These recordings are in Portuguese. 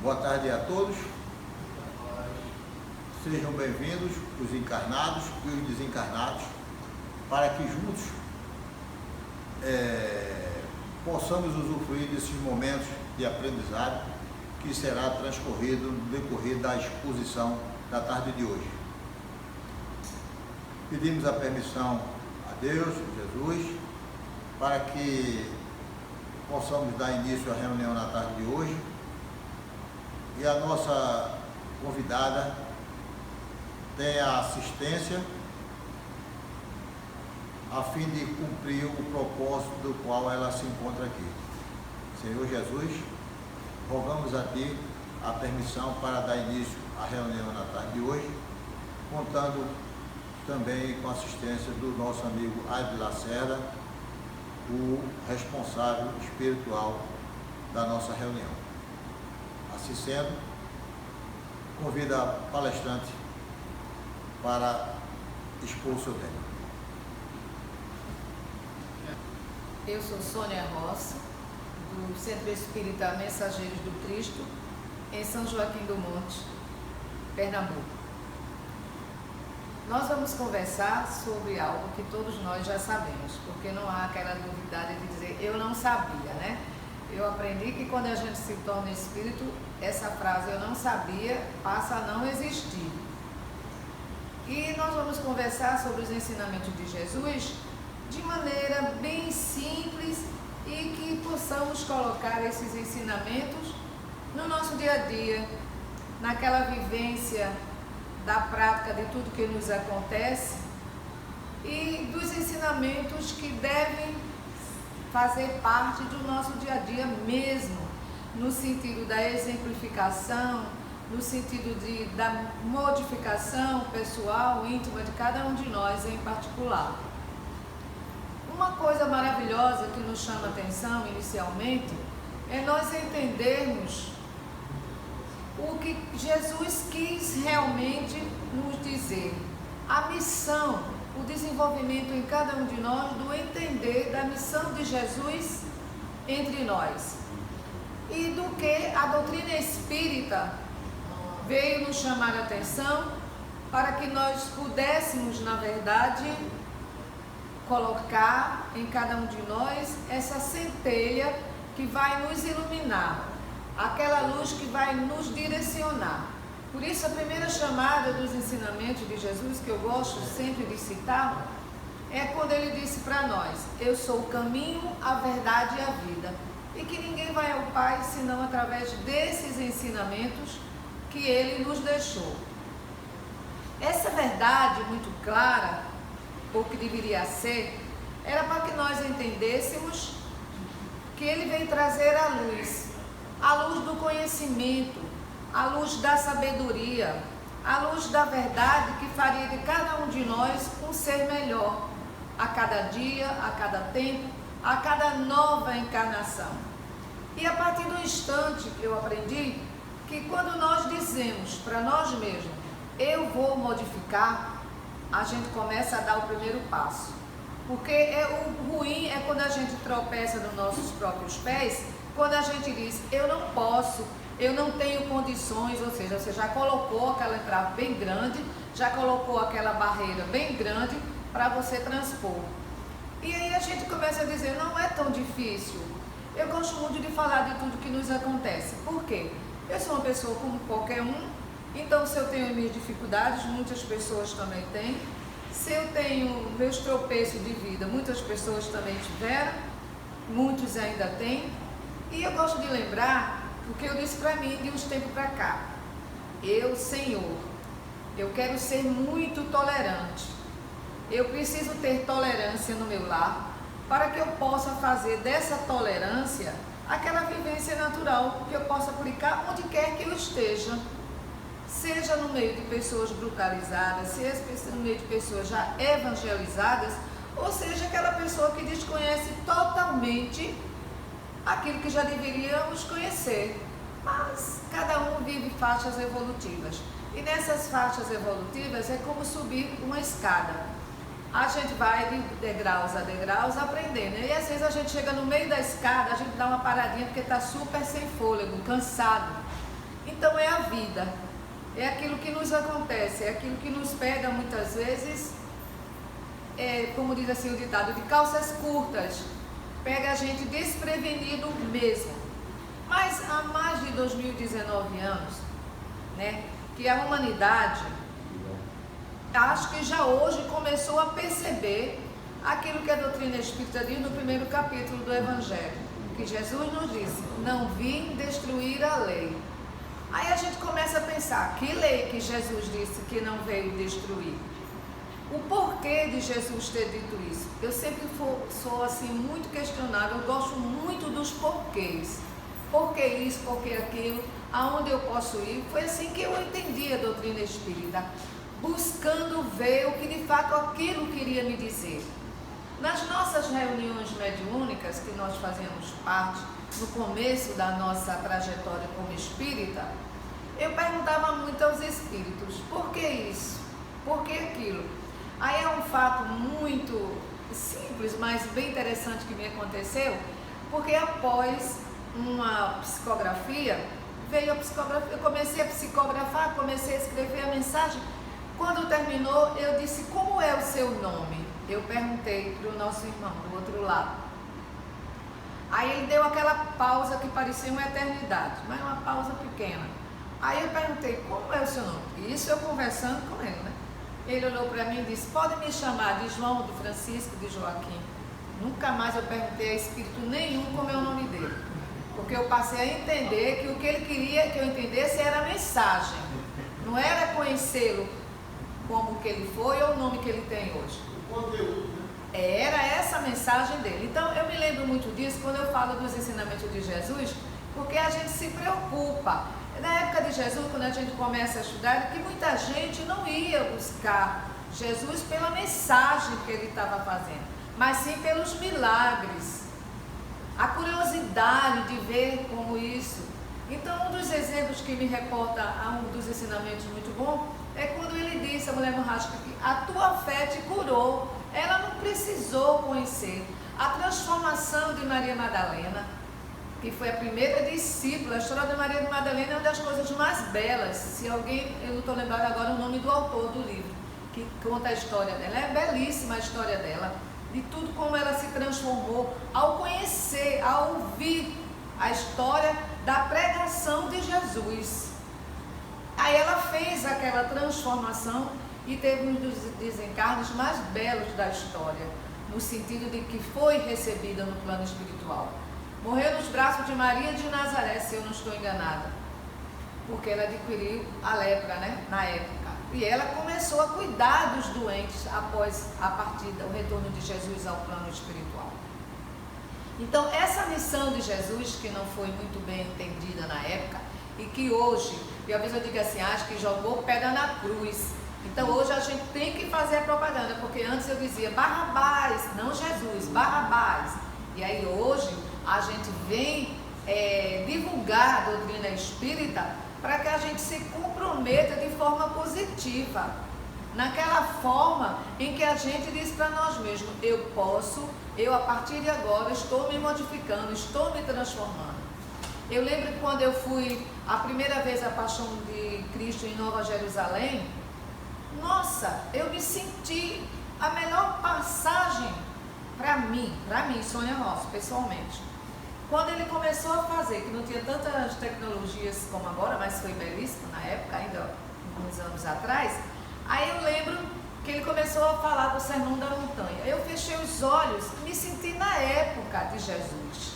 Boa tarde a todos. Sejam bem-vindos os encarnados e os desencarnados, para que juntos possamos usufruir desses momentos de aprendizado que será transcorrido no decorrer da exposição da tarde de hoje. Pedimos a permissão a Deus, Jesus, para que possamos dar início à reunião na tarde de hoje, e a nossa convidada tenha assistência a fim de cumprir o propósito do qual ela se encontra aqui. Senhor Jesus, rogamos a Ti a permissão para dar início à reunião na tarde de hoje, contando também com a assistência do nosso amigo Ade Lacerda, o responsável espiritual da nossa reunião. Assim sendo, convido a palestrante para expor o seu tema. Eu sou Sônia Rossi, do Centro Espírita Mensageiros do Cristo, em São Joaquim do Monte, Pernambuco. Nós vamos conversar sobre algo que todos nós já sabemos, porque não há aquela duvidade de dizer eu não sabia, né? Eu aprendi que quando a gente se torna espírito, essa frase eu não sabia passa a não existir. E nós vamos conversar sobre os ensinamentos de Jesus de maneira bem simples e que possamos colocar esses ensinamentos no nosso dia a dia, naquela vivência da prática de tudo que nos acontece e dos ensinamentos que devem fazer parte do nosso dia a dia mesmo, no sentido da exemplificação, no sentido da modificação pessoal, íntima de cada um de nós em particular. Uma coisa maravilhosa que nos chama a atenção inicialmente é nós entendermos o que Jesus quis realmente nos dizer, a missão, o desenvolvimento em cada um de nós do entender da missão de Jesus entre nós, e do que a doutrina espírita veio nos chamar a atenção para que nós pudéssemos, na verdade, colocar em cada um de nós essa centelha que vai nos iluminar, aquela luz que vai nos direcionar. Por isso, a primeira chamada dos ensinamentos de Jesus, que eu gosto sempre de citar, é quando ele disse para nós: eu sou o caminho, a verdade e a vida, e que ninguém vai ao Pai senão através desses ensinamentos que ele nos deixou. Essa verdade muito clara, ou que deveria ser, era para que nós entendêssemos que ele veio trazer a luz do conhecimento, a luz da sabedoria, a luz da verdade que faria de cada um de nós um ser melhor, a cada dia, a cada tempo, a cada nova encarnação. E a partir do instante que eu aprendi que quando nós dizemos para nós mesmos, eu vou modificar, a gente começa a dar o primeiro passo. Porque o ruim é quando a gente tropeça nos nossos próprios pés, quando a gente diz, eu não posso, eu não tenho condições, ou seja, você já colocou aquela entrave bem grande, já colocou aquela barreira bem grande para você transpor. E aí a gente começa a dizer, não é tão difícil. Eu gosto muito de falar de tudo que nos acontece. Por quê? Eu sou uma pessoa como qualquer um, então se eu tenho minhas dificuldades, muitas pessoas também têm. Se eu tenho meus tropeços de vida, muitas pessoas também tiveram, muitos ainda têm. E eu gosto de lembrar o que eu disse para mim de uns tempos para cá. Eu, Senhor, eu quero ser muito tolerante. Eu preciso ter tolerância no meu lar para que eu possa fazer dessa tolerância aquela vivência natural que eu possa aplicar onde quer que eu esteja. Seja no meio de pessoas brutalizadas, seja no meio de pessoas já evangelizadas, ou seja aquela pessoa que desconhece totalmente aquilo que já deveríamos conhecer. Mas cada um vive faixas evolutivas. E nessas faixas evolutivas é como subir uma escada. A gente vai de degraus a degraus aprendendo. E às vezes a gente chega no meio da escada, a gente dá uma paradinha porque está super sem fôlego, cansado. Então é a vida, é aquilo que nos acontece, é aquilo que nos pega muitas vezes, como diz assim o ditado, de calças curtas, pega a gente desprevenido mesmo. Mas há mais de 2019 anos, né, que a humanidade, acho que já hoje começou a perceber aquilo que a doutrina espírita diz no primeiro capítulo do Evangelho, que Jesus nos disse: não vim destruir a lei. Aí a gente começa a pensar, que lei que Jesus disse que não veio destruir? O porquê de Jesus ter dito isso? Eu sempre sou assim muito questionável, eu gosto muito dos porquês. Por que isso, por que aquilo, aonde eu posso ir? Foi assim que eu entendi a doutrina espírita, buscando ver o que de fato aquilo queria me dizer. Nas nossas reuniões mediúnicas, que nós fazíamos parte no começo da nossa trajetória como espírita, eu perguntava muito aos espíritos, por que isso? Por que aquilo? Aí é um fato muito simples, mas bem interessante que me aconteceu, porque após uma psicografia, veio a psicografia, eu comecei a psicografar, comecei a escrever a mensagem. Quando terminou, eu disse: como é o seu nome? Eu perguntei para o nosso irmão do outro lado. Aí ele deu aquela pausa que parecia uma eternidade, mas uma pausa pequena. Aí eu perguntei: como é o seu nome? Isso eu conversando com ele, né? Ele olhou para mim e disse: pode me chamar de João, do Francisco, de Joaquim. Nunca mais eu perguntei a espírito nenhum como é o nome dele, porque eu passei a entender que o que ele queria que eu entendesse era a mensagem, não era conhecê-lo como que ele foi ou o nome que ele tem hoje. O conteúdo, né? Era essa a mensagem dele. Então eu me lembro muito disso quando eu falo dos ensinamentos de Jesus, porque a gente se preocupa. Na época de Jesus, quando a gente começa a estudar, que muita gente não ia buscar Jesus pela mensagem que ele estava fazendo, mas sim pelos milagres, a curiosidade de ver como isso. Então, um dos exemplos que me reporta a um dos ensinamentos muito bom é quando ele disse à mulher hemorrágica que a tua fé te curou. Ela não precisou conhecer a transformação de Maria Madalena, que foi a primeira discípula. A história de Maria Madalena é uma das coisas mais belas. Se alguém, eu não estou lembrando agora o nome do autor do livro, que conta a história dela. É belíssima a história dela, de tudo como ela se transformou ao conhecer, ao ouvir a história da pregação de Jesus. Aí ela fez aquela transformação e teve um dos desencarnes mais belos da história, no sentido de que foi recebida no plano espiritual. Morreu nos braços de Maria de Nazaré, se eu não estou enganada, porque ela adquiriu a lepra, né, na época. E ela começou a cuidar dos doentes após a partida, o retorno de Jesus ao plano espiritual. Então, essa missão de Jesus, que não foi muito bem entendida na época, e que hoje, e às vezes eu digo assim, acho que jogou pedra na cruz. Então, hoje a gente tem que fazer a propaganda, porque antes eu dizia Barrabás, não Jesus, Barrabás. E aí hoje a gente vem divulgar a doutrina espírita para que a gente se comprometa de forma positiva, naquela forma em que a gente diz para nós mesmos: eu a partir de agora estou me modificando, estou me transformando. Eu lembro que quando eu fui a primeira vez à Paixão de Cristo em Nova Jerusalém, nossa, eu me senti a melhor passagem para mim, Sônia Rossi, pessoalmente. Quando ele começou a fazer, que não tinha tantas tecnologias como agora, mas foi belíssimo na época, ainda uns anos atrás, aí eu lembro que ele começou a falar do Sermão da Montanha. Eu fechei os olhos e me senti na época de Jesus.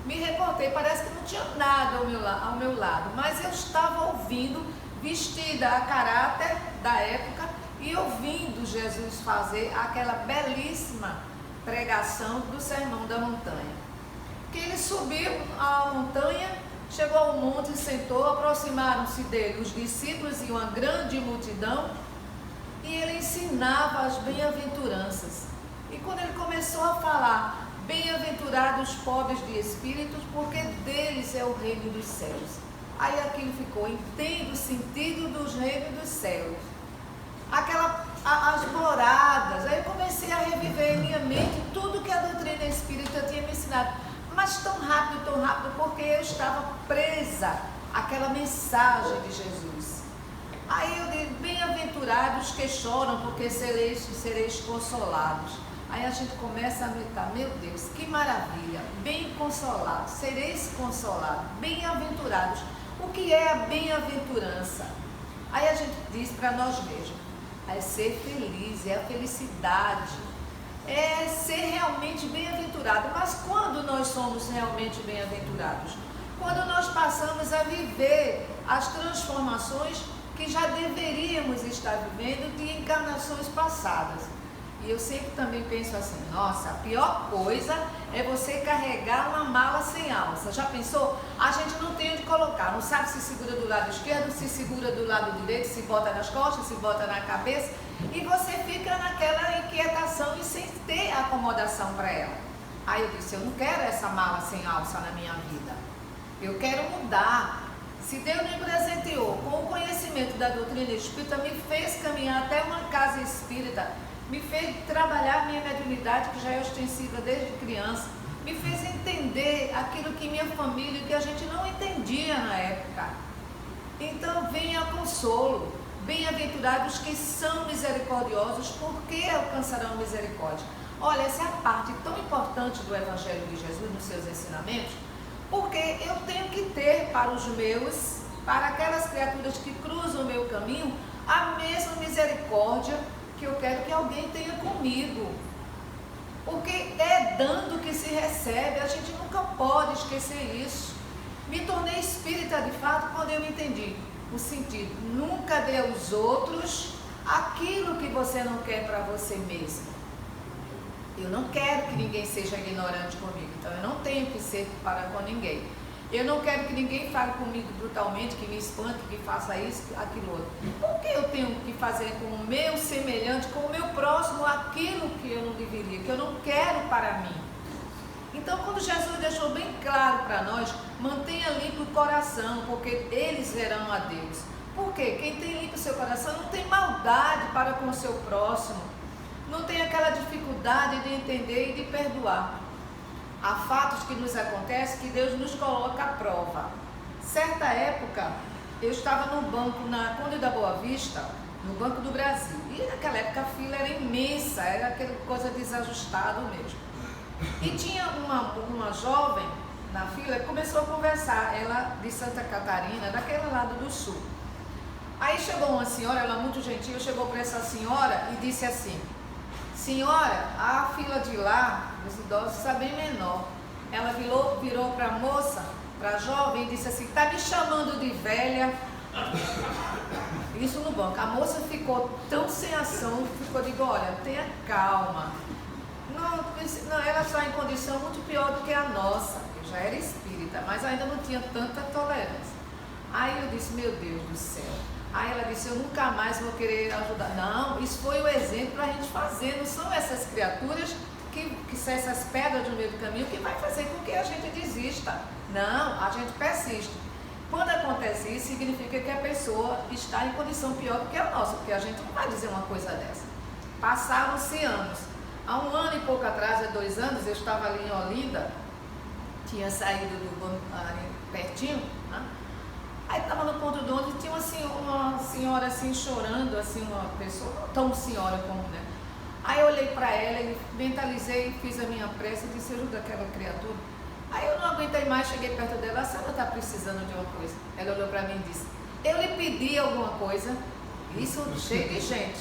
Me reportei, parece que não tinha nada ao meu lado, mas eu estava ouvindo, vestida a caráter da época e ouvindo Jesus fazer aquela belíssima pregação do Sermão da Montanha. Que ele subiu a montanha, chegou ao monte e sentou, aproximaram-se dele os discípulos e uma grande multidão, e ele ensinava as bem-aventuranças. E quando ele começou a falar: bem-aventurados os pobres de espíritos, porque deles é o reino dos céus. Aí aquilo ficou: entendo o sentido dos reinos dos céus. As moradas. Aí eu comecei a reviver em minha mente tudo que a doutrina espírita tinha me ensinado. Mas tão rápido, porque eu estava presa aquela mensagem de Jesus. Aí eu digo, bem-aventurados que choram, porque sereis consolados. Aí a gente começa a meditar, meu Deus, que maravilha, bem consolados, sereis consolados, bem-aventurados. O que é a bem-aventurança? Aí a gente diz para nós mesmos, é ser feliz, é a felicidade, é ser realmente bem-aventurado. Mas quando nós somos realmente bem-aventurados? Quando nós passamos a viver as transformações que já deveríamos estar vivendo de encarnações passadas. E eu sempre também penso assim, nossa, a pior coisa é você carregar uma mala sem alça. Já pensou? A gente não tem onde colocar, não sabe se segura do lado esquerdo, se segura do lado direito, se bota nas costas, se bota na cabeça, e você fica naquela inquietação e sem ter acomodação para ela. Aí eu disse, eu não quero essa mala sem alça na minha vida, eu quero mudar. Se Deus me presenteou com o conhecimento da doutrina espírita, me fez caminhar até uma casa espírita, me fez trabalhar minha mediunidade, que já é ostensiva desde criança, me fez entender aquilo que minha família, que a gente não entendia na época. Então venha consolo, bem-aventurados que são misericordiosos, porque alcançarão misericórdia. Olha, essa é a parte tão importante do Evangelho de Jesus nos seus ensinamentos, porque eu tenho que ter para os meus, para aquelas criaturas que cruzam o meu caminho, a mesma misericórdia que eu quero que alguém tenha comigo. Porque é dando que se recebe, a gente nunca pode esquecer isso. Me tornei espírita de fato quando eu entendi o sentido. Nunca dê aos outros aquilo que você não quer para você mesmo. Eu não quero que ninguém seja ignorante comigo, então eu não tenho que ser para com ninguém. Eu não quero que ninguém fale comigo brutalmente, que me espante, que faça isso, aquilo outro. Por que eu tenho que fazer com o meu semelhante, com o meu próximo, aquilo que eu não deveria, que eu não quero para mim? Então, quando Jesus deixou bem claro para nós, mantenha limpo o coração, porque eles verão a Deus. Por quê? Quem tem limpo o seu coração não tem maldade para com o seu próximo, não tem aquela dificuldade de entender e de perdoar. Há fatos que nos acontecem que Deus nos coloca à prova. Certa época, eu estava no banco na Conde da Boa Vista, no Banco do Brasil. E naquela época a fila era imensa, era aquela coisa desajustada mesmo. E tinha uma jovem na fila que começou a conversar, ela de Santa Catarina, daquele lado do sul. Aí chegou uma senhora, ela muito gentil, chegou para essa senhora e disse assim, senhora, a fila de lá, os idosos, está bem menor. Ela virou para a moça, para a jovem, e disse assim, está me chamando de velha? Isso no banco. A moça ficou tão sem ação, digo, olha, tenha calma. Não, ela está em condição muito pior do que a nossa. Eu já era espírita, mas ainda não tinha tanta tolerância. Aí eu disse, meu Deus do céu. Aí ela disse, eu nunca mais vou querer ajudar. Não, isso foi o exemplo para a gente fazer. Não são essas criaturas que são essas pedras no meio do caminho que vai fazer com que a gente desista. Não, a gente persiste. Quando acontece isso, significa que a pessoa está em condição pior do que a nossa, porque a gente não vai dizer uma coisa dessa. Passaram-se anos. Há 1 ano e pouco atrás, há 2 anos, eu estava ali em Olinda, tinha saído do banco ali pertinho, né? Aí estava no ponto de ônibus e tinha uma senhora assim chorando, assim, uma pessoa, não tão senhora como, né? Aí eu olhei para ela e mentalizei, fiz a minha prece e disse, ajuda aquela criatura. Aí eu não aguentei mais, cheguei perto dela, a senhora está precisando de uma coisa. Ela olhou para mim e disse, eu lhe pedi alguma coisa, isso cheio de gente.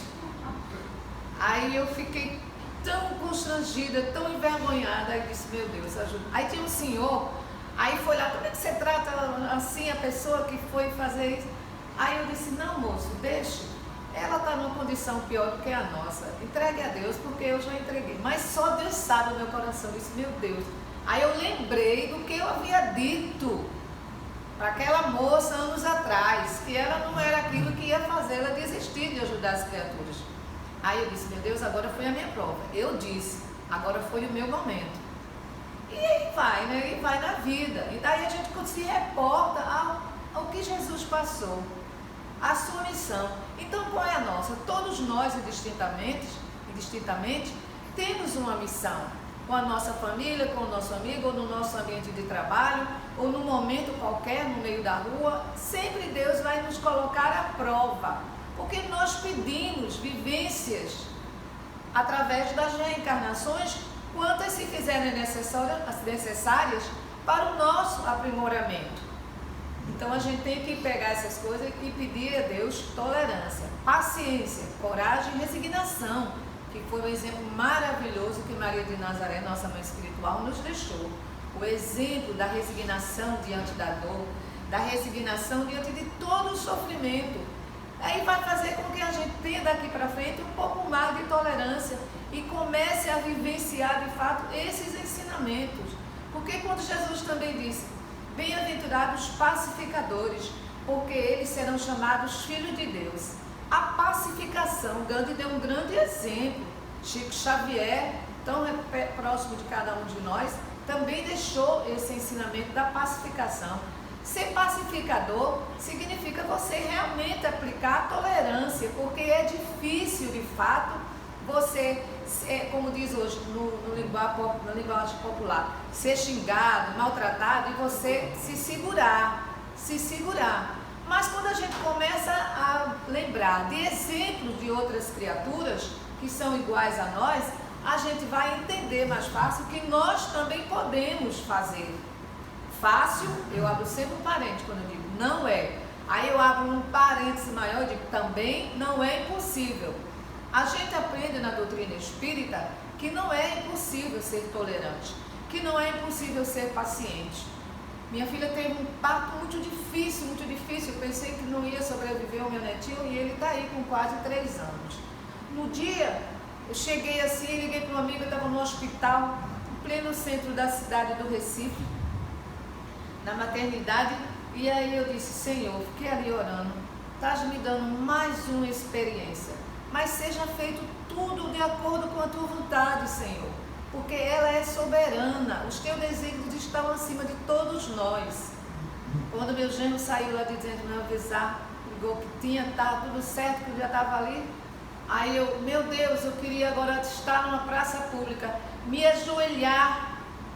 Aí eu fiquei tão constrangida, tão envergonhada, aí disse, meu Deus, ajuda. Aí tinha um senhor, aí foi lá, como é que você trata assim a pessoa que foi fazer isso? Aí eu disse, não moço, deixe, ela está numa condição pior do que a nossa, entregue a Deus, porque eu já entreguei, mas só Deus sabe o meu coração. Eu disse, meu Deus. Aí eu lembrei do que eu havia dito para aquela moça anos atrás, que ela não era aquilo que ia fazer ela desistir de ajudar as criaturas. Aí eu disse, meu Deus, agora foi a minha prova. Eu disse, agora foi o meu momento. E aí vai, né? E vai na vida. E daí a gente se reporta ao que Jesus passou, a sua missão. Então qual é a nossa? Todos nós, indistintamente, temos uma missão. com a nossa família, com o nosso amigo, ou no nosso ambiente de trabalho, ou num momento qualquer, no meio da rua, sempre Deus vai nos colocar à prova, porque nós pedimos vivências através das reencarnações, quantas se fizerem necessárias para o nosso aprimoramento. Então a gente tem que pegar essas coisas e pedir a Deus tolerância, paciência, coragem e resignação, que foi um exemplo maravilhoso que Maria de Nazaré, nossa mãe espiritual, nos deixou. O exemplo da resignação diante da dor, da resignação diante de todo o sofrimento. Aí vai fazer com que a gente tenha daqui para frente um pouco mais de tolerância e comece a vivenciar de fato esses ensinamentos. Porque quando Jesus também disse, bem-aventurados pacificadores, porque eles serão chamados filhos de Deus. A pacificação, Gandhi deu um grande exemplo. Chico Xavier, tão próximo de cada um de nós, também deixou esse ensinamento da pacificação. Ser pacificador significa você realmente aplicar a tolerância, porque é difícil, de fato, você, como diz hoje na linguagem popular, ser xingado, maltratado e você se segurar. Mas quando a gente começa a lembrar de exemplos de outras criaturas que são iguais a nós, a gente vai entender mais fácil que nós também podemos fazer. Fácil, eu abro sempre um parênteses quando eu digo não é. Aí eu abro um parêntese maior e digo também não é impossível. A gente aprende na doutrina espírita que não é impossível ser tolerante, que não é impossível ser paciente. Minha filha teve um parto muito difícil, muito difícil. Eu pensei que não ia sobreviver o meu netinho e ele está aí com quase 3 anos. No dia, eu cheguei assim, liguei para um amigo, eu estava no hospital, em pleno centro da cidade do Recife, na maternidade, e aí eu disse, Senhor, fiquei ali orando, estás me dando mais uma experiência, mas seja feito tudo de acordo com a tua vontade, Senhor, porque ela é soberana, os teus desígnios estão acima de todos nós. Quando meu genro saiu lá dizendo, não avisar, ligou que tinha, estava tudo certo, que eu já estava ali, aí eu, meu Deus, eu queria agora estar numa praça pública, me ajoelhar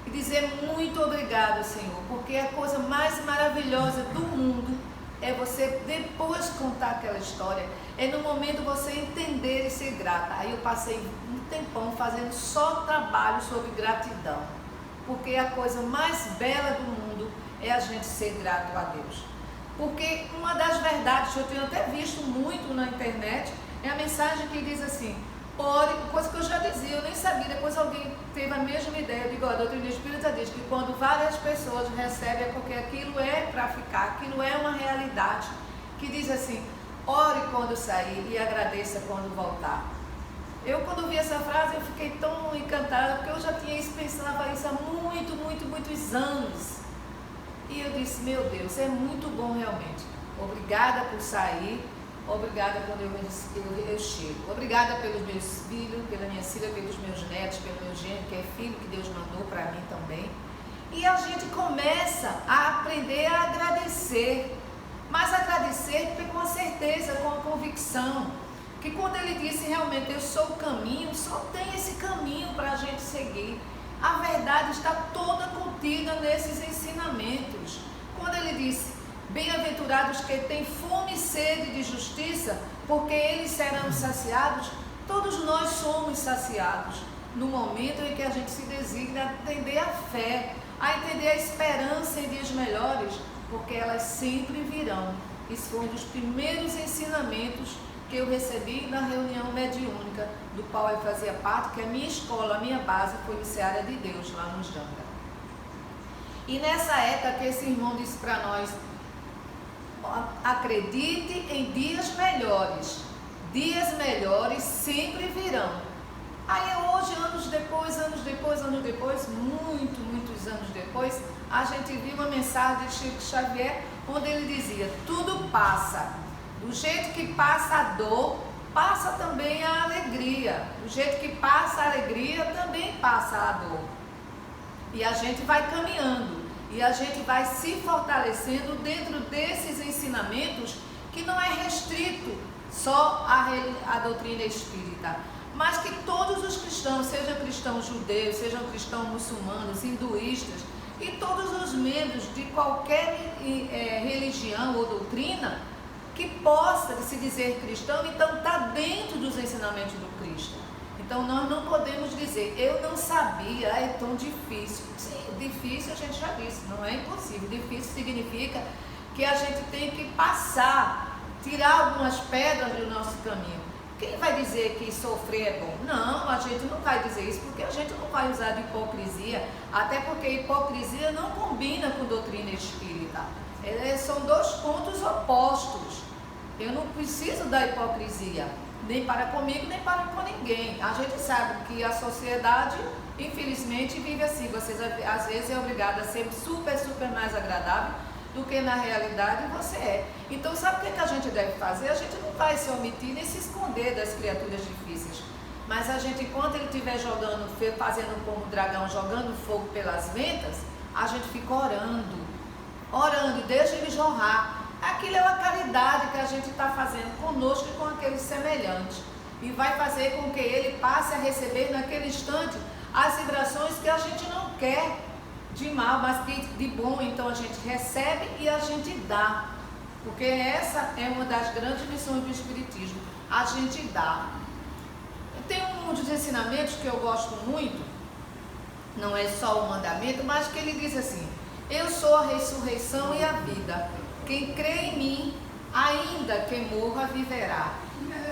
e dizer muito obrigado, Senhor, porque a coisa mais maravilhosa do mundo é você depois contar aquela história, é no momento você entender e ser grata. Aí eu passei um tempão fazendo só trabalho sobre gratidão, porque a coisa mais bela do mundo é a gente ser grato a Deus. Porque uma das verdades que eu tenho até visto muito na internet é a mensagem que diz assim, ore, coisa que eu já dizia, eu nem sabia, depois alguém teve a mesma ideia, eu digo, a doutrina espírita diz que quando várias pessoas recebem é porque aquilo é para ficar, aquilo é uma realidade, que diz assim, ore quando sair e agradeça quando voltar. Eu quando vi essa frase eu fiquei tão encantada, porque eu já tinha pensado isso há muitos anos, e eu disse, meu Deus, é muito bom realmente, obrigada por sair, obrigada quando eu chego. Obrigada pelos meus filhos, pela minha filha, pelos meus netos, pelo meu genro, que é filho que Deus mandou para mim também. E a gente começa a aprender a agradecer. Mas agradecer com a certeza, com a convicção. Que quando ele disse realmente, eu sou o caminho, só tem esse caminho para a gente seguir. A verdade está toda contida nesses ensinamentos. Quando ele disse, bem-aventurados que têm fome e sede de justiça, porque eles serão saciados. Todos nós somos saciados no momento em que a gente se designa a entender a fé, a entender a esperança em dias melhores, porque elas sempre virão. Isso foi um dos primeiros ensinamentos que eu recebi na reunião mediúnica, do qual eu fazia parte, que a minha escola, a minha base foi no Seara de Deus, lá no Janga. E nessa época que esse irmão disse para nós, acredite em dias melhores sempre virão. Aí hoje, anos depois, muitos anos depois, a gente viu uma mensagem de Chico Xavier, onde ele dizia, tudo passa, do jeito que passa a dor, passa também a alegria, do jeito que passa a alegria, também passa a dor, e a gente vai caminhando, e a gente vai se fortalecendo dentro desses ensinamentos que não é restrito só à doutrina espírita. mas que todos os cristãos, sejam cristãos judeus, sejam cristãos muçulmanos, hinduístas, e todos os membros de qualquer religião ou doutrina, que possa se dizer cristão, então está dentro dos ensinamentos do Cristo. Então nós não podemos dizer, eu não sabia, é tão difícil. Sim, difícil a gente já disse, não é impossível. Difícil significa que a gente tem que passar, tirar algumas pedras do nosso caminho. Quem vai dizer que sofrer é bom? Não, a gente não vai dizer isso, porque a gente não vai usar de hipocrisia, até porque hipocrisia não combina com doutrina espírita. São dois pontos opostos. Eu não preciso da hipocrisia, nem para comigo, nem para com ninguém. A gente sabe que a sociedade, infelizmente, vive assim. Vocês, às vezes, é obrigada a ser super mais agradável do que na realidade você é. Então, sabe o que a gente deve fazer? A gente não vai se omitir nem se esconder das criaturas difíceis. Mas a gente, enquanto ele estiver jogando, fazendo como o dragão, jogando fogo pelas ventas, a gente fica orando, e deixa ele jorrar. Aquilo é uma caridade que a gente está fazendo conosco e com aquele semelhante. E vai fazer com que ele passe a receber naquele instante as vibrações que a gente não quer de mal, mas que de bom. Então a gente recebe e a gente dá. Porque essa é uma das grandes missões do Espiritismo. A gente dá. Tem um dos ensinamentos que eu gosto muito, não é só o mandamento, mas que ele diz assim: eu sou a ressurreição e a vida. Quem crê em mim, ainda que morra, viverá.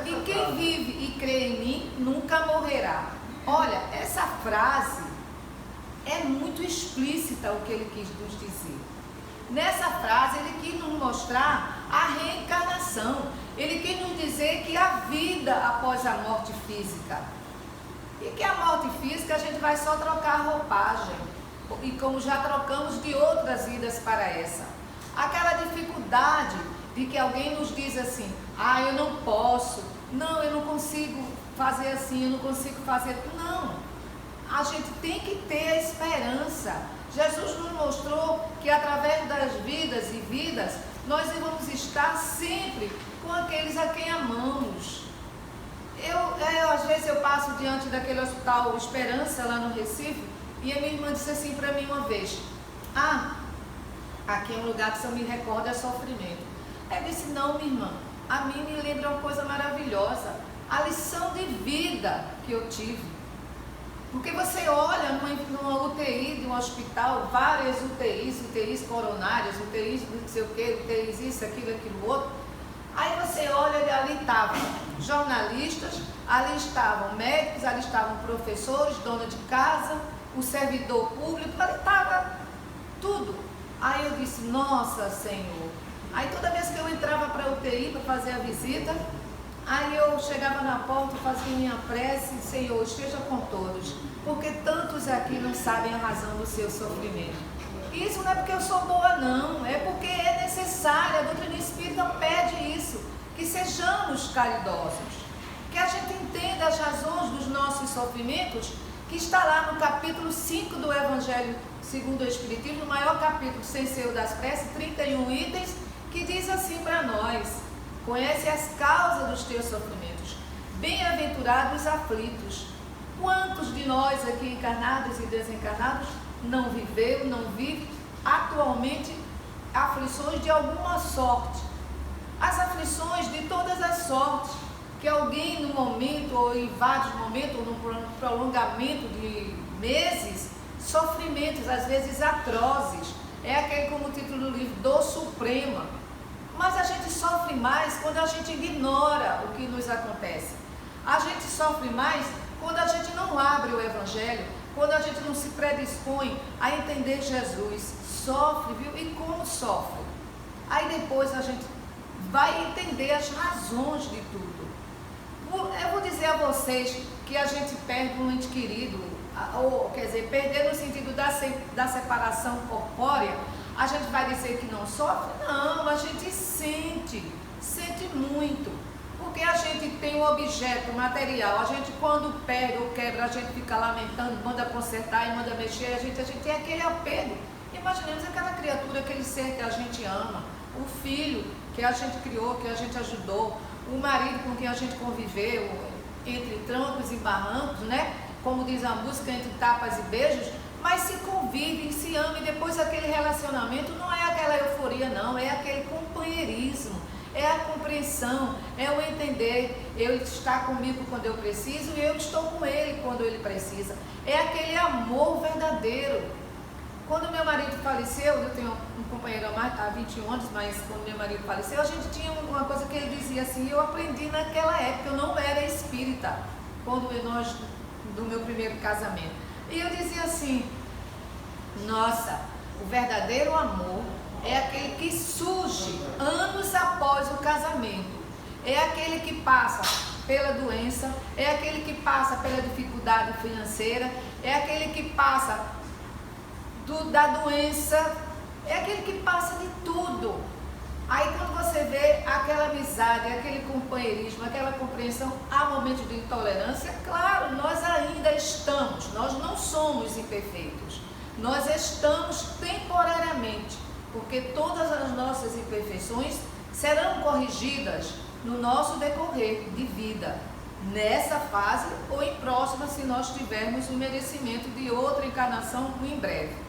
E quem vive e crê em mim, nunca morrerá. Olha, essa frase é muito explícita o que ele quis nos dizer. Nessa frase, ele quis nos mostrar a reencarnação. Ele quis nos dizer que há vida após a morte física. E que a morte física a gente vai só trocar a roupagem. E como já trocamos de outras vidas para essa. Aquela dificuldade de que alguém nos diz assim: ah, eu não posso, não, eu não consigo fazer assim, eu não consigo fazer. Não, a gente tem que ter a esperança. Jesus nos mostrou que através das vidas e vidas, nós vamos estar sempre com aqueles a quem amamos. Às vezes eu passo diante daquele hospital Esperança, lá no Recife, e a minha irmã disse assim para mim uma vez: ah, aqui é um lugar que, se eu me recordo, é sofrimento. Eu disse: não, minha irmã, a mim me lembra uma coisa maravilhosa, a lição de vida que eu tive. Porque você olha numa UTI de um hospital, várias UTIs coronárias, UTIs não sei o que, UTIs isso, aquilo outro. Aí você olha e ali estavam jornalistas, ali estavam médicos, ali estavam professores, dona de casa, o servidor público, ali estava tudo. Aí eu disse: nossa, Senhor. Aí toda vez que eu entrava para a UTI para fazer a visita, aí eu chegava na porta, fazia minha prece: Senhor, esteja com todos, porque tantos aqui não sabem a razão do seu sofrimento. Isso não é porque eu sou boa, não, é porque é necessário. A doutrina espírita pede isso, que sejamos caridosos, que a gente entenda as razões dos nossos sofrimentos, que está lá no capítulo 5 do Evangelho segundo o Espiritismo, no maior capítulo, sem ser o das preces, 31 itens, que diz assim para nós: conhece as causas dos teus sofrimentos, bem-aventurados os aflitos. Quantos de nós aqui, encarnados e desencarnados, não viveu, não vive atualmente aflições de alguma sorte? As aflições de todas as sortes, que alguém no momento, ou em vários momentos, ou no prolongamento de meses, sofrimentos às vezes atrozes. É aquele, como o título do livro, Dor Suprema. Mas a gente sofre mais quando a gente ignora o que nos acontece. A gente sofre mais quando a gente não abre o Evangelho, quando a gente não se predispõe a entender Jesus. Sofre, viu? E como sofre? Aí depois a gente vai entender as razões de tudo. Eu vou dizer a vocês que a gente perde um ente querido, ou quer dizer, perder no sentido da separação corpórea. A gente vai dizer que não sofre? Não, a gente sente muito, porque a gente tem um objeto material. A gente, quando perde ou quebra, a gente fica lamentando, manda consertar e manda mexer, a gente tem aquele apego. Imaginemos aquela criatura, aquele ser que a gente ama, o filho que a gente criou, que a gente ajudou, o marido com quem a gente conviveu, entre trancos e barrancos, né? Como diz a música, entre tapas e beijos, mas se convivem, se amam, e depois aquele relacionamento não é aquela euforia não, é aquele companheirismo, é a compreensão, é o entender, ele está comigo quando eu preciso e eu estou com ele quando ele precisa, é aquele amor verdadeiro. Quando meu marido faleceu, eu tenho um companheiro há 21 anos, mas quando meu marido faleceu, a gente tinha uma coisa que ele dizia assim, eu aprendi naquela época, eu não era espírita, do meu primeiro casamento. E eu dizia assim, nossa, o verdadeiro amor é aquele que surge anos após o casamento, é aquele que passa pela doença, é aquele que passa pela dificuldade financeira, é aquele que passa da doença, é aquele que passa de tudo. Aí quando você vê aquela amizade, aquele companheirismo, aquela compreensão, há momentos de intolerância, claro, nós ainda estamos, nós não somos imperfeitos, nós estamos temporariamente, porque todas as nossas imperfeições serão corrigidas no nosso decorrer de vida, nessa fase ou em próxima, se nós tivermos o merecimento de outra encarnação em breve.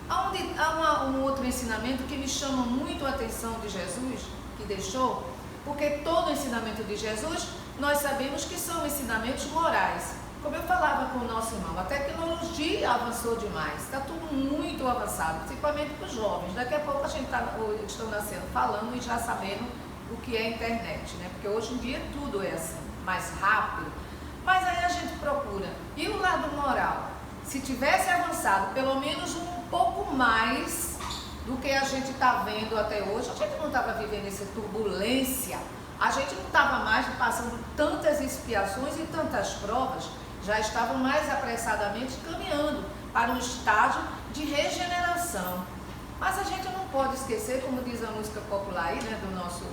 Há um outro ensinamento que me chama muito a atenção de Jesus, que deixou, porque todo ensinamento de Jesus, nós sabemos que são ensinamentos morais. Como eu falava com o nosso irmão, a tecnologia avançou demais, está tudo muito avançado, principalmente para os jovens. Daqui a pouco a gente estão nascendo falando e já sabendo o que é internet, né? Porque hoje em dia tudo é assim, mais rápido. Mas aí a gente procura. E o lado moral? Se tivesse avançado pelo menos um pouco mais do que a gente está vendo até hoje, a gente não estava vivendo essa turbulência, a gente não estava mais passando tantas expiações e tantas provas, já estava mais apressadamente caminhando para um estágio de regeneração. Mas a gente não pode esquecer, como diz a música popular aí, né, do nosso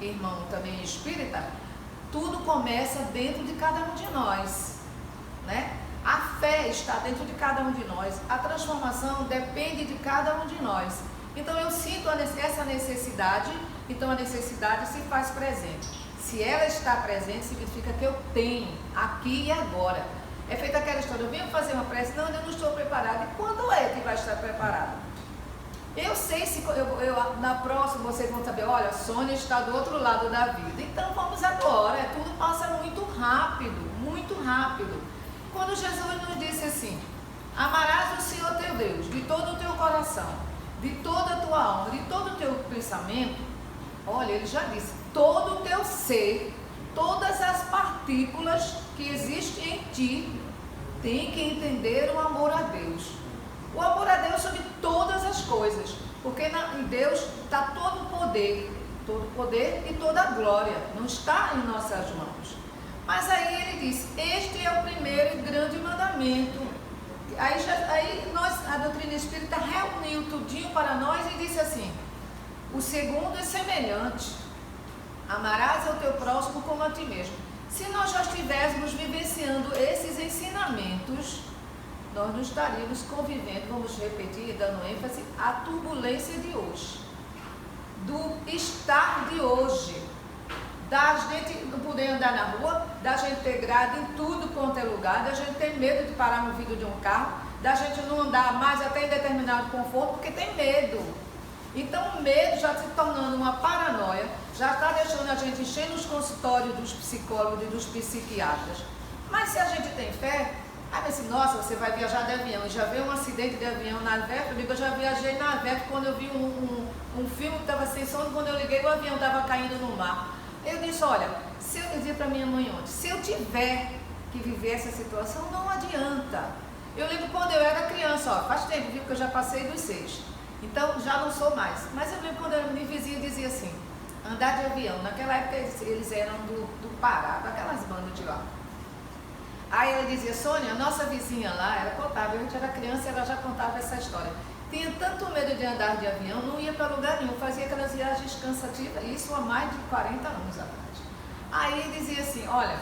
irmão também espírita, tudo começa dentro de cada um de nós, né? A fé está dentro de cada um de nós, a transformação depende de cada um de nós. Então eu sinto essa necessidade, então a necessidade se faz presente. Se ela está presente, significa que eu tenho aqui e agora. É feita aquela história, eu venho fazer uma prece, não, eu não estou preparada. E quando é que vai estar preparada? Eu sei se na próxima vocês vão saber, olha, a Sônia está do outro lado da vida. Então vamos agora, tudo passa muito rápido, muito rápido. Quando Jesus nos disse assim, amarás o Senhor teu Deus de todo o teu coração, de toda a tua alma, de todo o teu pensamento, olha, ele já disse, todo o teu ser, todas as partículas que existem em ti, tem que entender o amor a Deus. O amor a Deus sobre todas as coisas, porque em Deus está todo o poder e toda a glória, não está em nossas mãos. Mas aí ele diz, este é o primeiro e grande mandamento. Aí a doutrina espírita reuniu tudinho para nós e disse assim, o segundo é semelhante, amarás ao teu próximo como a ti mesmo. Se nós já estivéssemos vivenciando esses ensinamentos, nós não estaríamos convivendo, vamos repetir, dando ênfase, à turbulência de hoje, do estar de hoje, da gente não poder andar na rua, da gente ter grade em tudo quanto é lugar, da gente ter medo de parar no vidro de um carro, da gente não andar mais até em determinado conforto, porque tem medo. Então o medo já se tornando uma paranoia, já está deixando a gente enchendo os consultórios dos psicólogos e dos psiquiatras. Mas se a gente tem fé, aí assim, nossa, você vai viajar de avião, já veio um acidente de avião na VEF, eu digo, eu já viajei na VEF quando eu vi um filme que estava sem som, quando eu liguei o avião estava caindo no mar. Eu disse, olha, eu dizia para minha mãe ontem, se eu tiver que viver essa situação, não adianta. Eu lembro quando eu era criança, ó, faz tempo, viu, que eu já passei dos 6, então já não sou mais. Mas eu lembro quando a minha vizinha dizia assim, andar de avião, naquela época eles eram do Pará, daquelas bandas de lá. Aí ela dizia, Sônia, nossa vizinha lá, ela contava, a gente era criança e ela já contava essa história. Tinha tanto medo de andar de avião, não ia para lugar nenhum, fazia aquelas viagens cansativas, isso há mais de 40 anos atrás. Aí dizia assim, olha,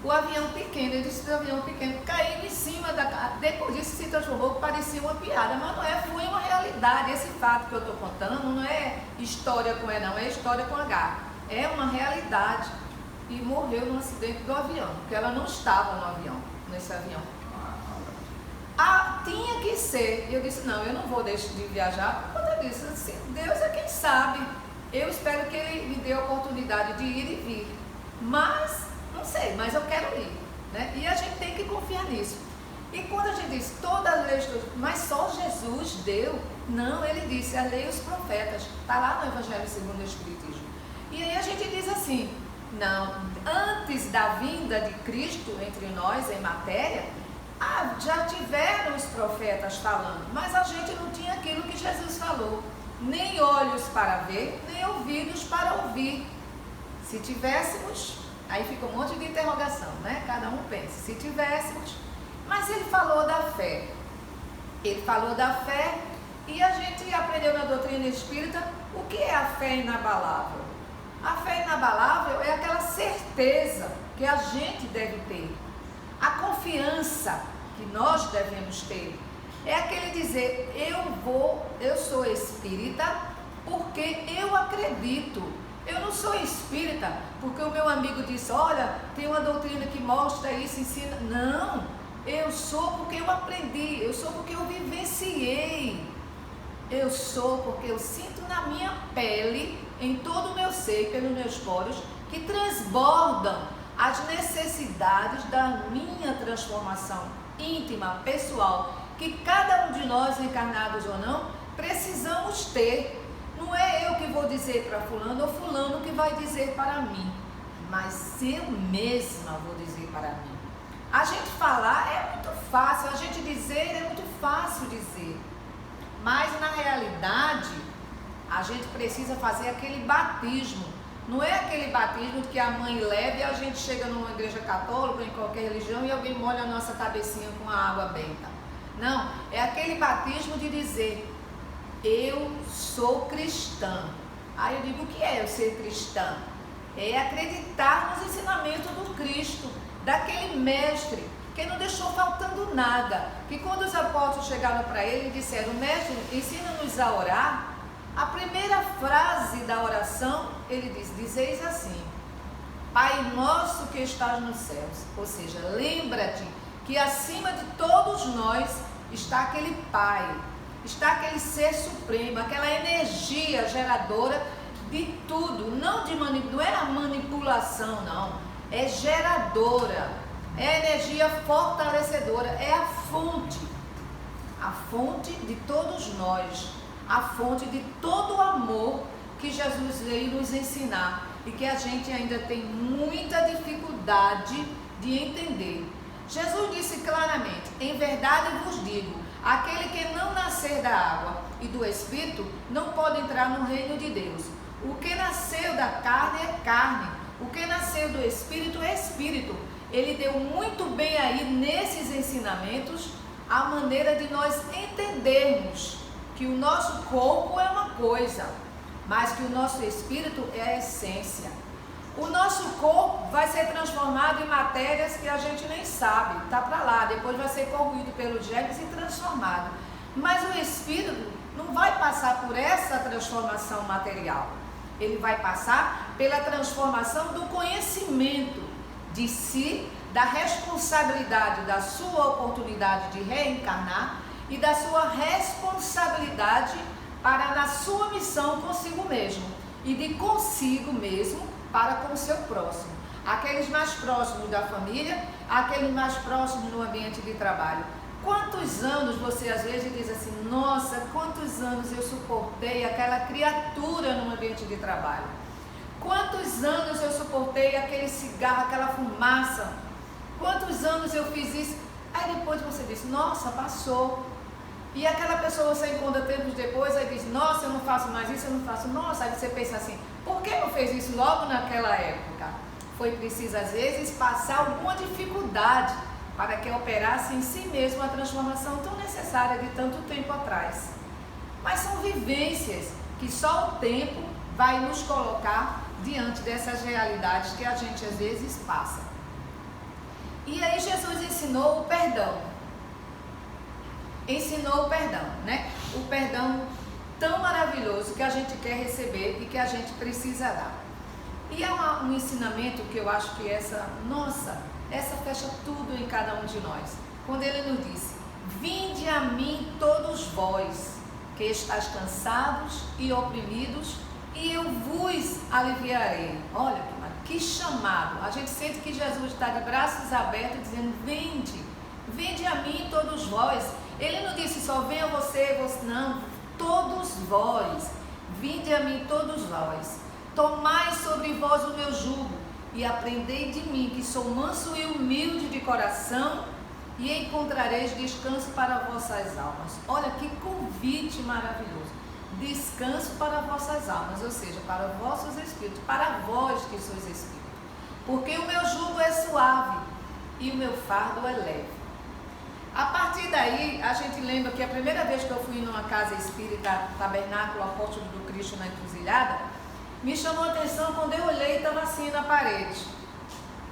o avião pequeno, ele disse o avião pequeno, caiu em cima da casa, depois disso se transformou, parecia uma piada, mas não é, foi uma realidade, esse fato que eu estou contando não é história com E não, é história com H, é uma realidade. e morreu num acidente do avião, porque ela não estava no avião, nesse avião. Tinha que ser. E eu disse, não, eu não vou deixar de viajar por conta disso. Assim, Deus é quem sabe. Eu espero que Ele me dê a oportunidade de ir e vir. Mas, não sei, mas eu quero ir. Né? E a gente tem que confiar nisso. E quando a gente diz toda a lei, mas só Jesus deu? Não, Ele disse, a lei e os profetas. Está lá no Evangelho segundo o Espiritismo. E aí a gente diz assim, não, antes da vinda de Cristo entre nós em matéria, já tiveram os profetas falando, mas a gente não tinha aquilo que Jesus falou, nem olhos para ver, nem ouvidos para ouvir. Se tivéssemos, aí fica um monte de interrogação, né? Cada um pensa, se tivéssemos, mas ele falou da fé. Ele falou da fé e a gente aprendeu na doutrina espírita o que é a fé inabalável. A fé inabalável é aquela certeza que a gente deve ter, a confiança que nós devemos ter. É aquele dizer, eu sou espírita porque eu acredito. Eu não sou espírita porque o meu amigo disse, olha, tem uma doutrina que mostra isso, ensina. Não, eu sou porque eu aprendi, eu sou porque eu vivenciei. Eu sou porque eu sinto na minha pele, em todo o meu ser, pelos meus poros, que transbordam as necessidades da minha transformação íntima, pessoal, que cada um de nós, encarnados ou não, precisamos ter. Não é eu que vou dizer para fulano ou fulano que vai dizer para mim, mas eu mesma vou dizer para mim. A gente falar é muito fácil, a gente dizer é muito fácil dizer, mas na realidade a gente precisa fazer aquele batismo. Não é aquele batismo que a mãe leva e a gente chega numa igreja católica, em qualquer religião, e alguém molha a nossa cabecinha com a água benta. Não, é aquele batismo de dizer, eu sou cristã. Aí eu digo, o que é eu ser cristã? É acreditar nos ensinamentos do Cristo, daquele mestre, que não deixou faltando nada. Que quando os apóstolos chegaram para ele e disseram, mestre, ensina-nos a orar, a primeira frase da oração, ele diz, dizeis assim, Pai nosso que estás nos céus. Ou seja, lembra-te que acima de todos nós está aquele Pai, está aquele Ser Supremo, aquela energia geradora de tudo, não é a manipulação, não, é geradora, é energia fortalecedora, é a fonte de todos nós, a fonte de todo o amor que Jesus veio nos ensinar e que a gente ainda tem muita dificuldade de entender. Jesus disse claramente, em verdade vos digo, aquele que não nascer da água e do Espírito não pode entrar no reino de Deus. O que nasceu da carne é carne, o que nasceu do Espírito é Espírito. Ele deu muito bem aí nesses ensinamentos a maneira de nós entendermos que o nosso corpo é uma coisa, mas que o nosso espírito é a essência. O nosso corpo vai ser transformado em matérias que a gente nem sabe, está para lá, depois vai ser corroído pelos germes e transformado. Mas o espírito não vai passar por essa transformação material, ele vai passar pela transformação do conhecimento de si, da responsabilidade da sua oportunidade de reencarnar e da sua responsabilidade para na sua missão consigo mesmo e de consigo mesmo para com o seu próximo, aqueles mais próximos da família, aqueles mais próximos no ambiente de trabalho. Quantos anos você às vezes diz assim, nossa, quantos anos eu suportei aquela criatura no ambiente de trabalho, quantos anos eu suportei aquele cigarro, aquela fumaça, quantos anos eu fiz isso. Aí depois você diz, nossa, passou. E aquela pessoa você encontra tempos depois, aí diz, nossa, eu não faço mais isso, eu não faço, nossa, aí você pensa assim, por que não fez isso logo naquela época? Foi preciso às vezes passar alguma dificuldade para que operasse em si mesmo a transformação tão necessária de tanto tempo atrás. Mas são vivências que só o tempo vai nos colocar diante dessas realidades que a gente às vezes passa. E aí Jesus ensinou o perdão. Ensinou o perdão, né? O perdão tão maravilhoso que a gente quer receber e que a gente precisa dar. E há um ensinamento que eu acho que essa fecha tudo em cada um de nós. Quando ele nos disse: vinde a mim todos vós, que estáis cansados e oprimidos, e eu vos aliviarei. Olha que chamado. A gente sente que Jesus está de braços abertos dizendo: vinde a mim todos vós. Ele não disse só venha você, não, todos vós. Vinde a mim todos vós. Tomai sobre vós o meu jugo e aprendei de mim, que sou manso e humilde de coração, e encontrareis descanso para vossas almas. Olha que convite maravilhoso. Descanso para vossas almas, ou seja, para vossos espíritos, para vós que sois espíritos. Porque o meu jugo é suave e o meu fardo é leve. A partir daí, a gente lembra que a primeira vez que eu fui numa casa espírita, Tabernáculo Apóstolo do Cristo na Encruzilhada, me chamou a atenção quando eu olhei e estava assim na parede: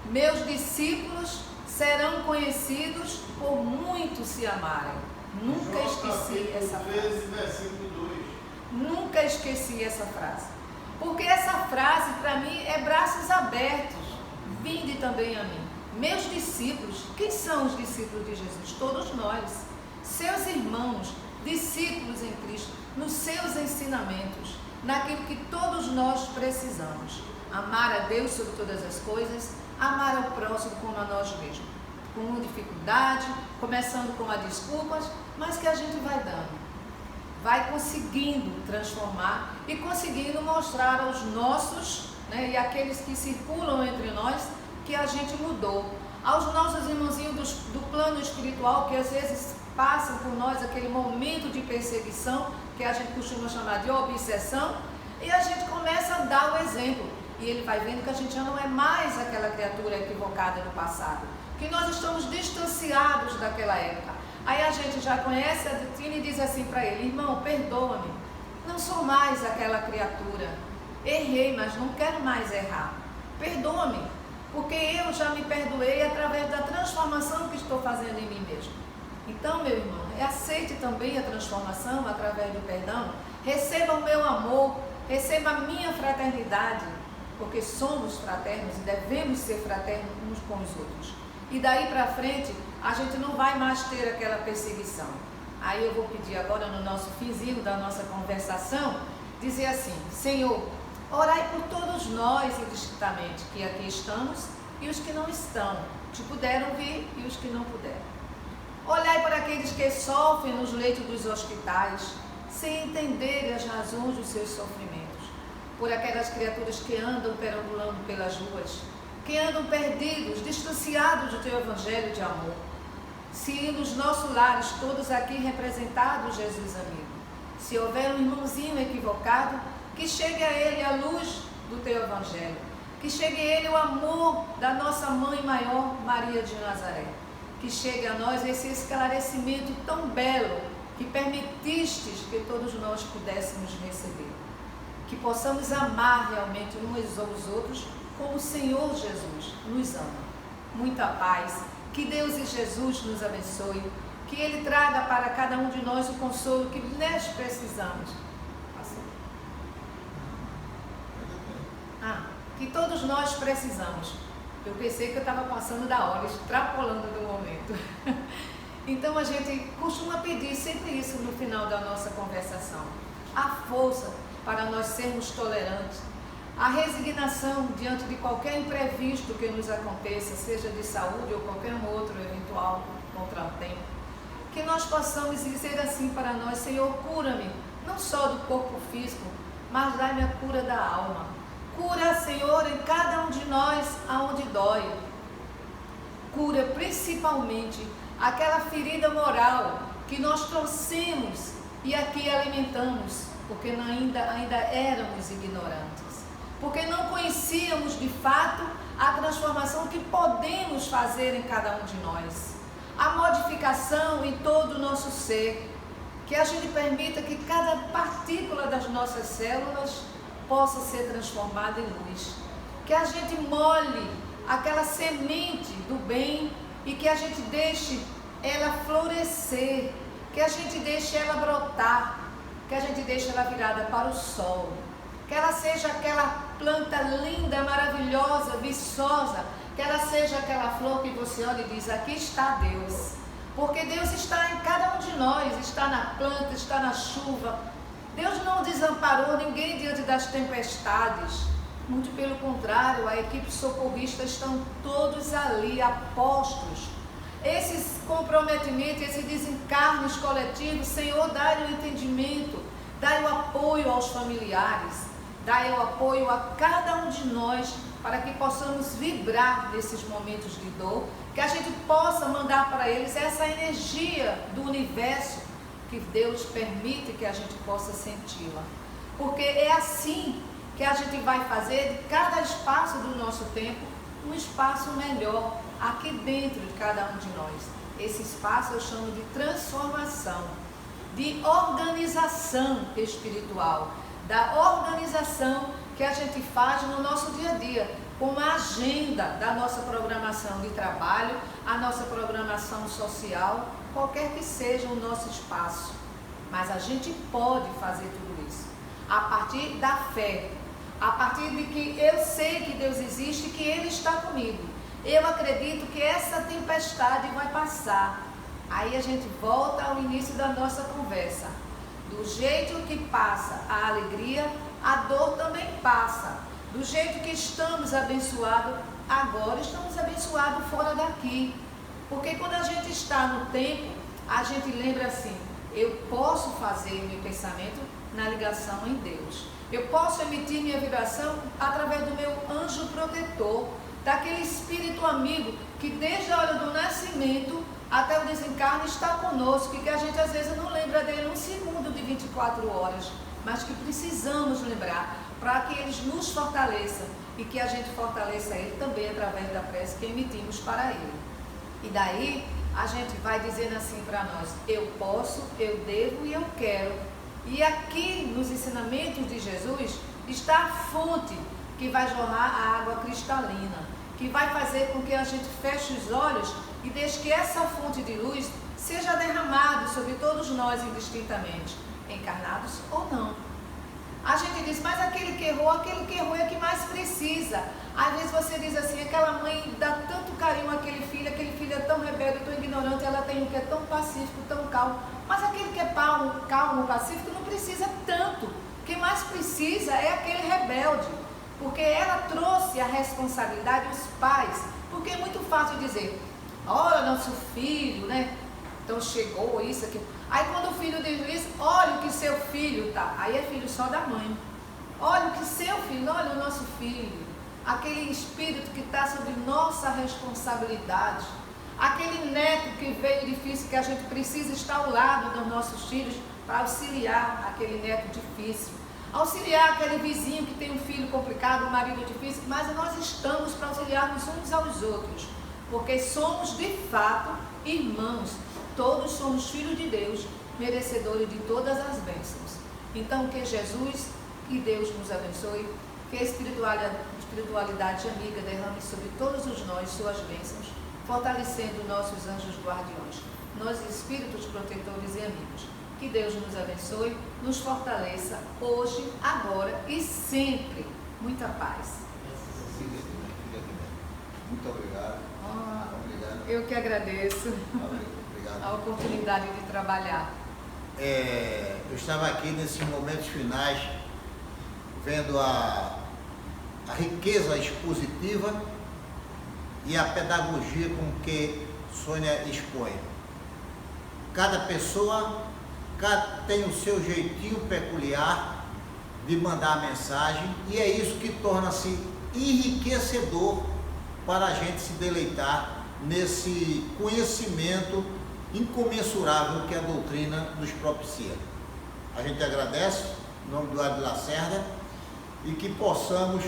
meus discípulos serão conhecidos por muito se amarem. Nunca esqueci essa frase. Nunca esqueci essa frase. Porque essa frase para mim é braços abertos. Vinde também a mim. Meus discípulos, quem são os discípulos de Jesus? Todos nós, seus irmãos, discípulos em Cristo, nos seus ensinamentos, naquilo que todos nós precisamos. Amar a Deus sobre todas as coisas, amar ao próximo como a nós mesmos. Com dificuldade, começando com as desculpas, mas que a gente vai dando. Vai conseguindo transformar e conseguindo mostrar aos nossos, e aqueles que circulam entre nós, que a gente mudou. Aos nossos irmãozinhos do plano espiritual, que às vezes passam por nós aquele momento de perseguição, que a gente costuma chamar de obsessão, e a gente começa a dar o exemplo. E ele vai vendo que a gente já não é mais aquela criatura equivocada do passado, que nós estamos distanciados daquela época. Aí a gente já conhece a doutrina e diz assim para ele: irmão, perdoa-me, não sou mais aquela criatura, errei, mas não quero mais errar, perdoa-me, porque eu já me perdoei através da transformação que estou fazendo em mim mesmo. Então, meu irmão, aceite também a transformação através do perdão, receba o meu amor, receba a minha fraternidade, porque somos fraternos e devemos ser fraternos uns com os outros. E daí para frente, a gente não vai mais ter aquela perseguição. Aí eu vou pedir agora, no nosso finzinho da nossa conversação, dizer assim: Senhor, orai por todos nós indistintamente, que aqui estamos e os que não estão, os que puderam vir e os que não puderam. Olhai para aqueles que sofrem nos leitos dos hospitais, sem entender as razões dos seus sofrimentos. Por aquelas criaturas que andam perambulando pelas ruas, que andam perdidos, distanciados do teu evangelho de amor. Se nos nossos lares, todos aqui representados, Jesus amigo, se houver um irmãozinho equivocado, que chegue a ele a luz do teu evangelho, que chegue a ele o amor da nossa mãe maior, Maria de Nazaré, que chegue a nós esse esclarecimento tão belo que permitistes que todos nós pudéssemos receber, que possamos amar realmente uns aos outros como o Senhor Jesus nos ama. Muita paz, que Deus e Jesus nos abençoe, que Ele traga para cada um de nós o consolo que nós precisamos. Que todos nós precisamos. Eu pensei que eu estava passando da hora, extrapolando do momento. Então a gente costuma pedir sempre isso no final da nossa conversação: a força para nós sermos tolerantes, a resignação diante de qualquer imprevisto que nos aconteça, seja de saúde ou qualquer outro eventual contratempo. Que nós possamos dizer assim para nós: Senhor, cura-me, não só do corpo físico, mas dá-me a cura da alma. Cura, Senhor, em cada um de nós aonde dói. Cura principalmente aquela ferida moral que nós trouxemos e aqui alimentamos, porque ainda éramos ignorantes, porque não conhecíamos de fato a transformação que podemos fazer em cada um de nós, a modificação em todo o nosso ser, que a gente permita que cada partícula das nossas células possa ser transformada em luz, que a gente molhe aquela semente do bem e que a gente deixe ela florescer, que a gente deixe ela brotar, que a gente deixe ela virada para o sol, que ela seja aquela planta linda, maravilhosa, viçosa, que ela seja aquela flor que você olha e diz, aqui está Deus. Porque Deus está em cada um de nós, está na planta, está na chuva. Deus não desamparou ninguém diante das tempestades. Muito pelo contrário, a equipe socorrista estão todos ali, apostos. Esses comprometimentos, esses desencarnes coletivos, Senhor, dá-lhe o entendimento, dá-lhe o apoio aos familiares, dá-lhe o apoio a cada um de nós, para que possamos vibrar nesses momentos de dor, que a gente possa mandar para eles essa energia do universo que Deus permite que a gente possa senti-la. Porque é assim que a gente vai fazer de cada espaço do nosso tempo um espaço melhor aqui dentro de cada um de nós. Esse espaço eu chamo de transformação, de organização espiritual, da organização que a gente faz no nosso dia a dia, com a agenda da nossa programação de trabalho, a nossa programação social, qualquer que seja o nosso espaço. Mas a gente pode fazer tudo isso a partir da fé, a partir de que eu sei que Deus existe e que Ele está comigo. Eu acredito que essa tempestade vai passar. Aí a gente volta ao início da nossa conversa. Do jeito que passa a alegria, a dor também passa. Do jeito que estamos abençoados, agora estamos abençoados fora daqui. Porque quando a gente está no tempo, a gente lembra assim, eu posso fazer meu pensamento na ligação em Deus. Eu posso emitir minha vibração através do meu anjo protetor, daquele espírito amigo que desde a hora do nascimento até o desencarne está conosco e que a gente às vezes não lembra dele um segundo de 24 horas, mas que precisamos lembrar para que eles nos fortaleçam e que a gente fortaleça ele também através da prece que emitimos para ele. E daí a gente vai dizendo assim para nós, eu posso, eu devo e eu quero. E aqui nos ensinamentos de Jesus está a fonte que vai jorrar a água cristalina, que vai fazer com que a gente feche os olhos e deixe que essa fonte de luz seja derramada sobre todos nós indistintamente, encarnados ou não. A gente diz, mas aquele que errou é o que mais precisa. Às vezes você diz assim, aquela mãe dá tanto carinho àquele filho é tão rebelde, tão ignorante, ela tem um que é tão pacífico, tão calmo. Mas aquele que é calmo, pacífico, não precisa tanto. O que mais precisa é aquele rebelde. Porque ela trouxe a responsabilidade dos pais. Porque é muito fácil dizer, olha nosso filho, né? Então chegou isso, aqui. Aí quando o filho diz isso, olha o que seu filho tá. Aí é filho só da mãe. Olha o que seu filho, olha o nosso filho. Aquele espírito que está sobre nossa responsabilidade. Aquele neto que veio difícil, que a gente precisa estar ao lado dos nossos filhos para auxiliar aquele neto difícil. Auxiliar aquele vizinho que tem um filho complicado, um marido difícil, mas nós estamos para auxiliarmos uns aos outros, porque somos de fato irmãos, todos somos filhos de Deus, merecedores de todas as bênçãos. Então que Jesus, que Deus nos abençoe, que a espiritualidade amiga derrame sobre todos os nós suas bênçãos, fortalecendo nossos anjos guardiões, nós espíritos protetores e amigos. Que Deus nos abençoe, nos fortaleça hoje, agora e sempre. Muita paz. Muito obrigado. Obrigado. Eu que agradeço. Obrigado. A oportunidade de trabalhar. Eu estava aqui nesses momentos finais, vendo a riqueza expositiva e a pedagogia com que Sônia expõe. Cada pessoa tem o seu jeitinho peculiar de mandar a mensagem e é isso que torna-se enriquecedor para a gente se deleitar nesse conhecimento incomensurável que a doutrina nos propicia. A gente agradece, em nome do Hélio Lacerda, e que possamos,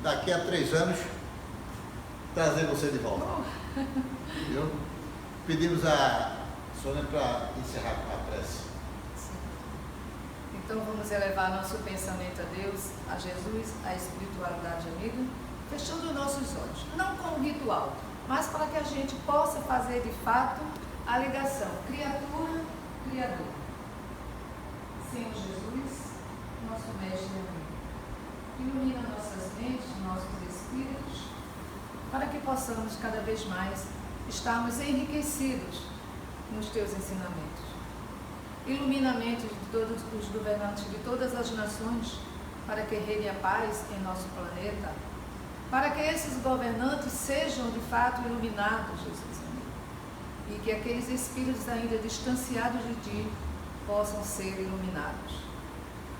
daqui a 3 anos, trazer você de volta. Viu? Pedimos a Sônia para encerrar com a prece. Sim. Então vamos elevar nosso pensamento a Deus, a Jesus, a espiritualidade amiga, fechando nossos olhos, não como ritual, mas para que a gente possa fazer de fato a ligação criatura-criador. Senhor Jesus, nosso mestre amigo. ilumina nossas mentes, nossos espíritos, para que possamos cada vez mais estarmos enriquecidos nos teus ensinamentos. Ilumina a mente de todos os governantes de todas as nações, para que reine a paz em nosso planeta, para que esses governantes sejam de fato iluminados, Jesus amigo, e que aqueles espíritos ainda distanciados de ti possam ser iluminados.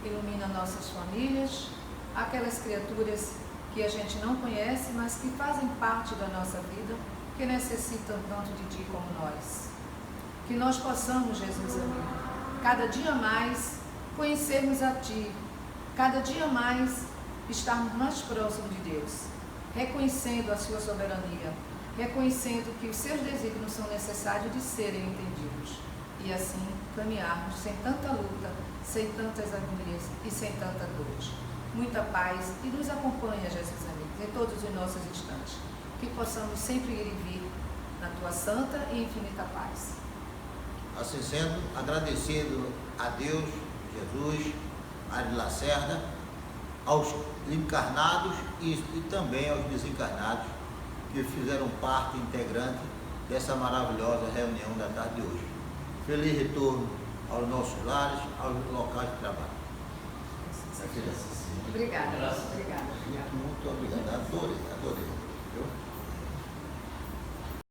Ilumina nossas famílias, aquelas criaturas que a gente não conhece, mas que fazem parte da nossa vida, que necessitam tanto de ti como nós. Que nós possamos, Jesus amigo, cada dia mais conhecermos a ti, cada dia mais estarmos mais próximos de Deus, reconhecendo a sua soberania, reconhecendo que os seus desígnios são necessários de serem entendidos, e assim caminharmos sem tanta luta, sem tantas agonias e sem tanta dor. Muita paz e nos acompanha, Jesus amigo, em todos os nossos instantes, que possamos sempre ir e vir na tua santa e infinita paz. Assim sendo, agradecendo a Deus, Jesus, a Ari Lacerda, aos encarnados e também aos desencarnados que fizeram parte integrante dessa maravilhosa reunião da tarde de hoje. Feliz retorno aos nossos lares, aos locais de trabalho. Obrigada. Obrigada. Muito obrigado. Adorei. Viu?